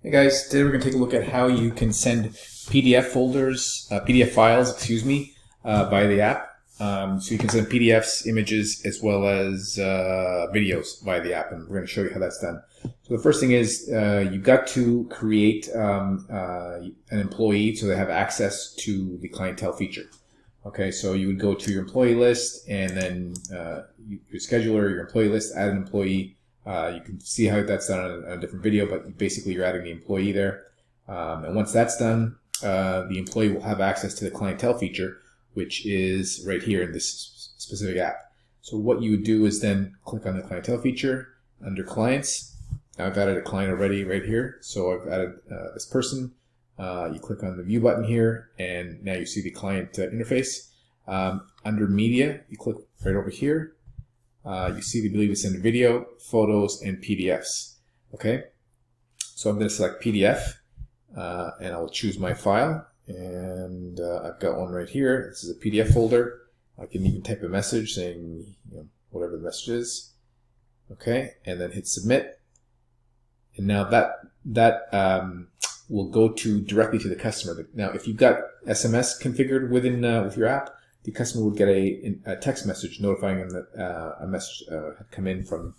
Hey guys, today we're going to take a look at how you can send PDF files, via the app. So you can send PDFs, images, as well as videos via the app, and we're going to show you how that's done. So the first thing is you've got to create an employee so they have access to the clientele feature. Okay, so you would go to your employee list, and then your scheduler, your employee list, add an employee. You can see how that's done on a different video, but basically you're adding the employee there. And once that's done, the employee will have access to the clientele feature, which is right here in this specific app. So what you would do is then click on the clientele feature under clients. I've added a client already right here. So I've added this person. You click on the view button here, and now you see the client interface. Under media, you click right over here. You see the ability to send video, photos, and PDFs. Okay, so I'm going to select PDF, and I'll choose my file, and I've got one right here. This is a PDF folder. I can even type a message saying, whatever the message is. Okay, and then hit submit, and now that will go directly to the customer. Now, if you've got SMS configured within with your app, the customer would get a text message notifying them that a message had come in from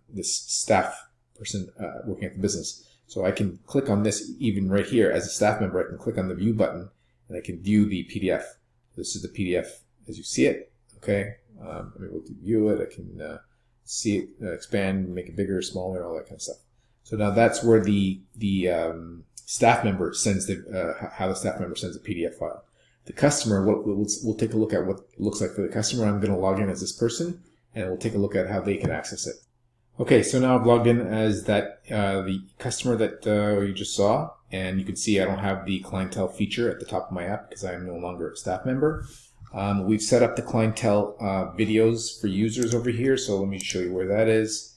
this staff person working at the business. So I can click on this even right here as a staff member. I can click on the view button, and I can view the PDF. This is the PDF as you see it. Okay, I'm able to view it. I can see it, expand, make it bigger, smaller, all that kind of stuff. So now that's where the staff member sends how the staff member sends a PDF file. The customer, we'll take a look at what it looks like for the customer. I'm going to log in as this person, and we'll take a look at how they can access it. Okay, so now I've logged in as the customer that you just saw, and you can see I don't have the clientele feature at the top of my app because I am no longer a staff member. We've set up the clientele videos for users over here, so let me show you where that is.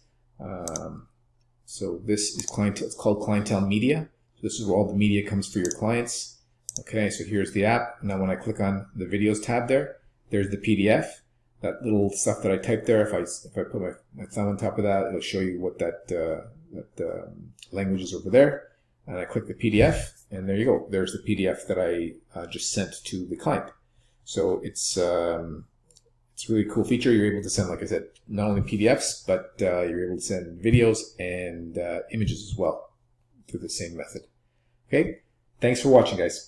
So this is clientele. It's called Clientele Media. So this is where all the media comes for your clients. Okay, so here's the app. Now when I click on the videos tab there's the PDF. That little stuff that I typed there, if I put my thumb on top of that, it'll show you what that language is over there. And I click the PDF, and there you go. There's the PDF that I just sent to the client. So it's a really cool feature. You're able to send, like I said, not only PDFs, but you're able to send videos and images as well through the same method. Okay, thanks for watching, guys.